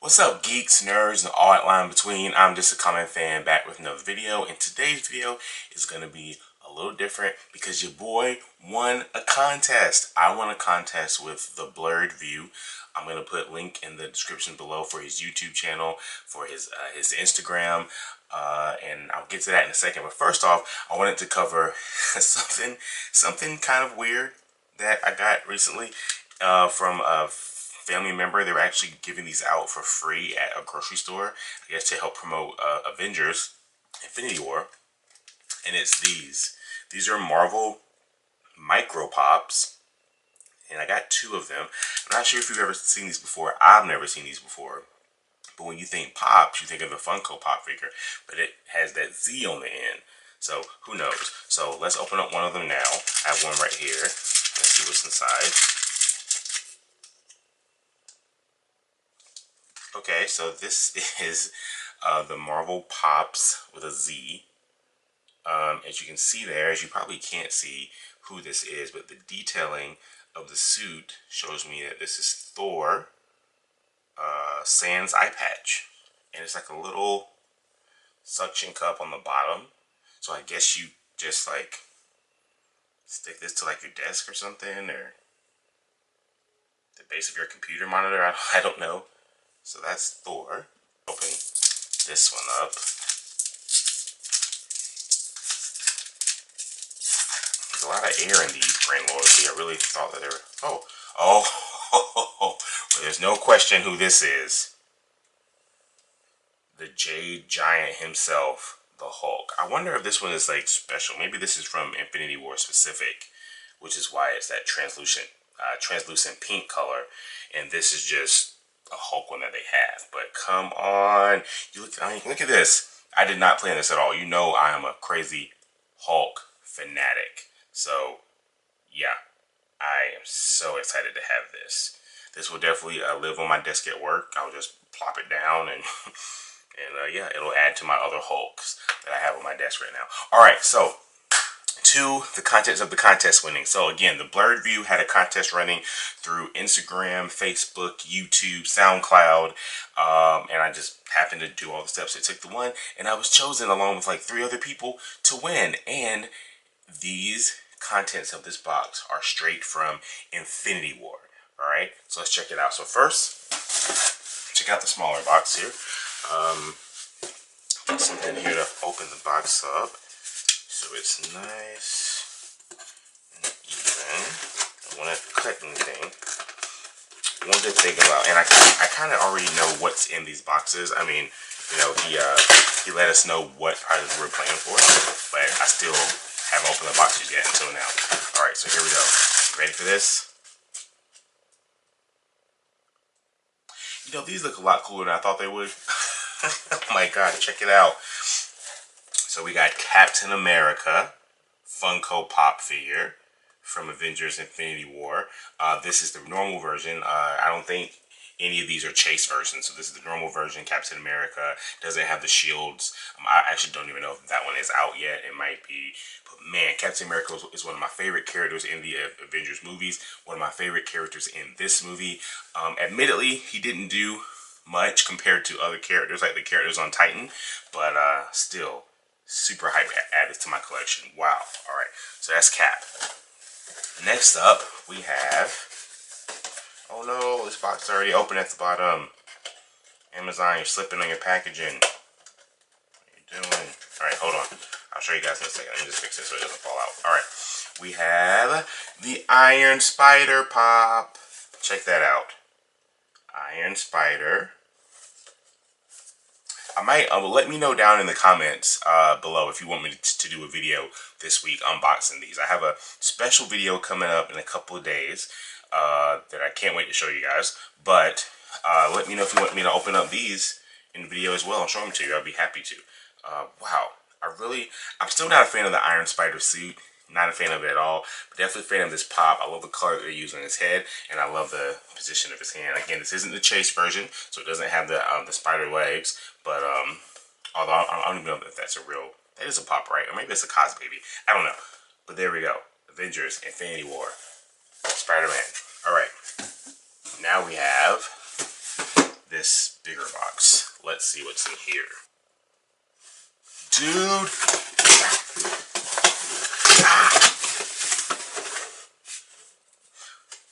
What's up, geeks, nerds, and all that line between? I'm JustACommonFan back with another video, and today's video is going to be a little different because your boy won a contest. I won a contest with TheBlerdView. I'm going to put a link in the description below for his YouTube channel, for his Instagram, and I'll get to that in a second. But first off, I wanted to cover something kind of weird that I got recently from a family member. They were actually giving these out for free at a grocery store, I guess, to help promote Avengers Infinity War. And it's these. These are Marvel Micro Pops, and I got two of them. I'm not sure if you've ever seen these before. I've never seen these before. But when you think Pops, you think of the Funko Pop figure, but it has that Z on the end. So who knows? So let's open up one of them now. I have one right here. Let's see what's inside. Okay, so this is the Marvel Pops with a Z. As you can see there, as you probably can't see who this is, but the detailing of the suit shows me that this is Thor sans eye patch. And it's like a little suction cup on the bottom. So I guess you just like stick this to like your desk or something, or the base of your computer monitor. I don't know. So that's Thor. Open this one up. There's a lot of air in the brand loyalty. I really thought that they were... Oh, there's no question who this is. The Jade Giant himself, the Hulk. I wonder if this one is like special. Maybe this is from Infinity War specific, which is why it's that translucent pink color, and this is just a Hulk one that they have. But come on, look at this. I did not plan this at all. You know I am a crazy Hulk fanatic. So yeah, I am so excited to have this. This will definitely live on my desk at work. I'll just plop it down and yeah, it'll add to my other Hulks that I have on my desk right now. Alright, so to the contents of the contest winning. So again, the Blerd View had a contest running through Instagram, Facebook, YouTube, SoundCloud, and I just happened to do all the steps it took to win, and I was chosen along with like 3 other people to win. And these contents of this box are straight from Infinity War. Alright, so let's check it out. So first, check out the smaller box here. Put something here to open the box up so it's nice and even. Don't want to cut anything. One good thing about, and I kind of already know what's in these boxes. I mean, you know, he let us know what prizes we're playing for, but I still haven't opened the boxes yet until now. Alright, so here we go. Ready for this? You know, these look a lot cooler than I thought they would. Oh my god, check it out. So we got Captain America Funko Pop figure from Avengers Infinity War. This is the normal version. I don't think any of these are chase versions. So this is the normal version. Captain America doesn't have the shields. I actually don't even know if that one is out yet. It might be. But man, Captain America is one of my favorite characters in the Avengers movies. One of my favorite characters in this movie. Admittedly, he didn't do much compared to other characters like the characters on Titan. But still, super hype to add this to my collection. Wow. Alright, so that's Cap. Next up, we have... Oh no, this box is already open at the bottom. Amazon, you're slipping on your packaging. What are you doing? Alright, hold on. I'll show you guys in a second. Let me just fix this so it doesn't fall out. Alright, we have the Iron Spider Pop. Check that out. Iron Spider. I might, let me know down in the comments below if you want me to do a video this week unboxing these. I have a special video coming up in a couple of days that I can't wait to show you guys. But let me know if you want me to open up these in the video as well and show them to you. I'd be happy to. Wow, I'm still not a fan of the Iron Spider suit. Not a fan of it at all, but definitely a fan of this pop. I love the color that they use on his head, and I love the position of his hand. Again, this isn't the chase version, so it doesn't have the spider legs. But although I don't even know if that's a real, that is a pop, right? Or maybe it's a cos baby. I don't know. But there we go. Avengers Infinity War, Spider-Man. All right. Now we have this bigger box. Let's see what's in here. Dude!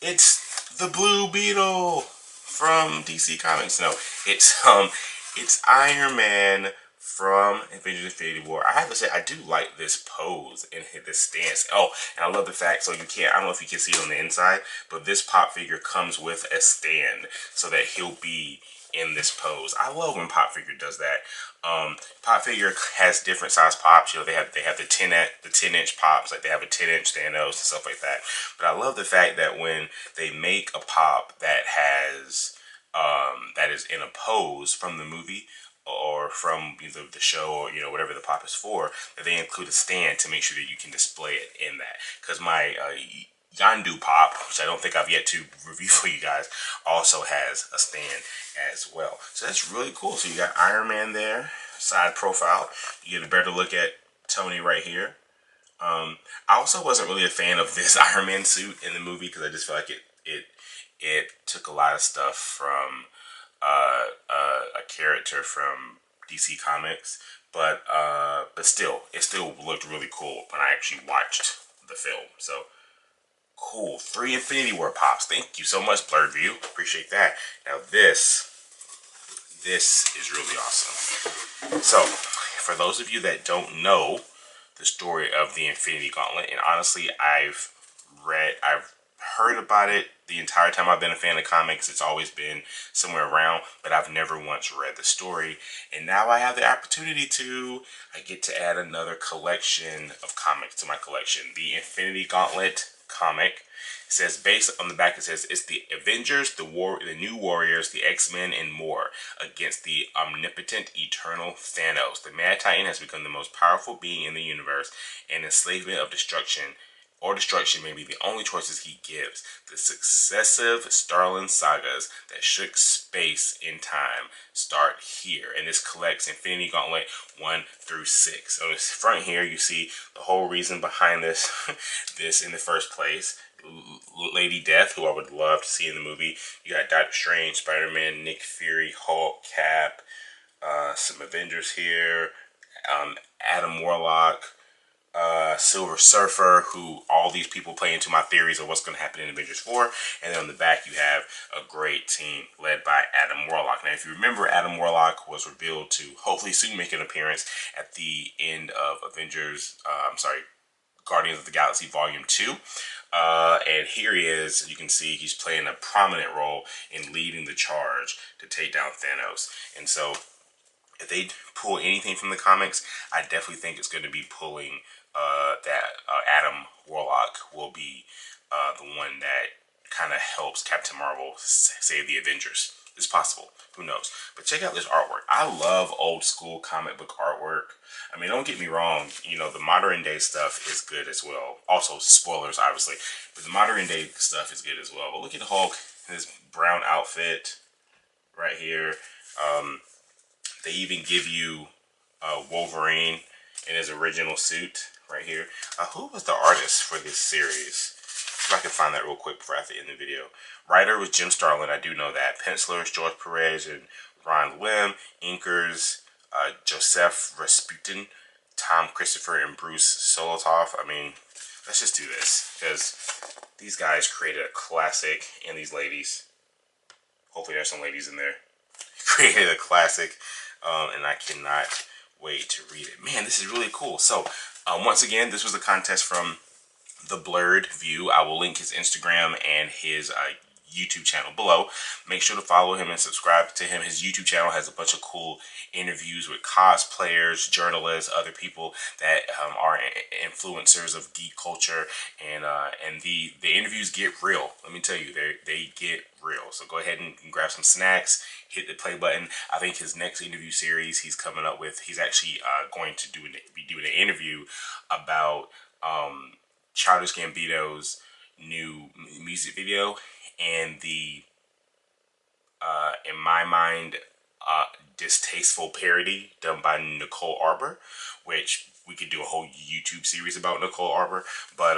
It's the Blue Beetle from DC Comics. No, it's Iron Man from Avengers Infinity War. I have to say, I do like this pose and this stance. Oh, and I love the fact, so you can't, I don't know if you can see it on the inside, but this pop figure comes with a stand so that he'll be in this pose. I love when pop figure does that. Pop figure has different size pops. You know, they have the 10-inch pops, like they have a 10-inch Thanos and stuff like that. But I love the fact that when they make a pop that has that is in a pose from the movie or from either the show or, you know, whatever the pop is for, that they include a stand to make sure that you can display it in that. Because my Yandu pop, which I don't think I've yet to review for you guys, also has a stand as well. So that's really cool. So you got Iron Man there, side profile. You get a better look at Tony right here. I also wasn't really a fan of this Iron Man suit in the movie because I just feel like it took a lot of stuff from a character from DC Comics, but still, it still looked really cool when I actually watched the film. So cool. 3 Infinity War pops. Thank you so much, Blerd View. Appreciate that. Now this is really awesome. So for those of you that don't know the story of the Infinity Gauntlet, and honestly, I've heard about it the entire time I've been a fan of comics. It's always been somewhere around, but I've never once read the story. And now I have the opportunity to. I get to add another collection of comics to my collection. The Infinity Gauntlet comic. It says, based on the back, it says, it's the Avengers, the New Warriors, the X-Men, and more against the omnipotent, eternal Thanos. The Mad Titan has become the most powerful being in the universe, and enslavement of destruction may be the only choices he gives. The successive Starlin sagas that shook space in time start here, and this collects Infinity Gauntlet 1 through 6. So this front here, you see the whole reason behind this this in the first place. Lady Death, who I would love to see in the movie. You got Doctor Strange, Spider-Man, Nick Fury, Hulk, Cap, some Avengers here, Adam Warlock, Silver Surfer, who all these people play into my theories of what's going to happen in Avengers 4. And then on the back you have a great team led by Adam Warlock. Now if you remember, Adam Warlock was revealed to hopefully soon make an appearance at the end of Guardians of the Galaxy Volume 2. And here he is. You can see he's playing a prominent role in leading the charge to take down Thanos. And so if they pull anything from the comics, I definitely think it's going to be pulling that Adam Warlock will be the one that kind of helps Captain Marvel save the Avengers. It's possible. Who knows? But check out this artwork. I love old school comic book artwork. I mean, don't get me wrong. You know, the modern day stuff is good as well. Also, spoilers, obviously. But the modern day stuff is good as well. But look at Hulk in his brown outfit right here. They even give you Wolverine in his original suit right here. Who was the artist for this series? If I can find that real quick before I have to end the video. Writer was Jim Starlin, I do know that. Pencilers, George Perez and Ron Lim. Inkers, Joseph Rasputin, Tom Christopher, and Bruce Solotoff. I mean, let's just do this, because these guys created a classic, and these ladies, hopefully there's some ladies in there, created a classic, and I cannot wait to read it. Man, this is really cool. So, once again, this was a contest from TheBlerdView. I will link his Instagram and his YouTube channel below. Make sure to follow him and subscribe to him. His YouTube channel has a bunch of cool interviews with cosplayers, journalists, other people that are influencers of geek culture, and the interviews get real. Let me tell you, they get real. So go ahead and grab some snacks, hit the play button. I think his next interview series he's coming up with, he's actually going to be doing an interview about Childish Gambino's new music video and the in my mind distasteful parody done by Nicole Arbor, which we could do a whole YouTube series about Nicole Arbor. But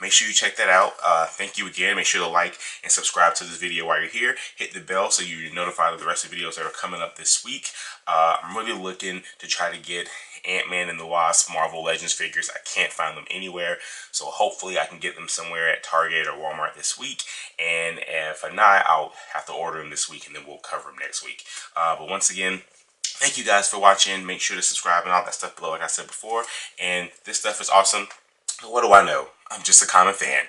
make sure you check that out. Thank you again. Make sure to like and subscribe to this video while you're here. Hit the bell so you're notified of the rest of the videos that are coming up this week. I'm really looking to try to get Ant-Man and the Wasp Marvel Legends figures. I can't find them anywhere, so hopefully I can get them somewhere at Target or Walmart this week. And if not, I'll have to order them this week, and then we'll cover them next week. But once again, thank you guys for watching. Make sure to subscribe and all that stuff below, like I said before. And this stuff is awesome. What do I know? I'm just a common fan.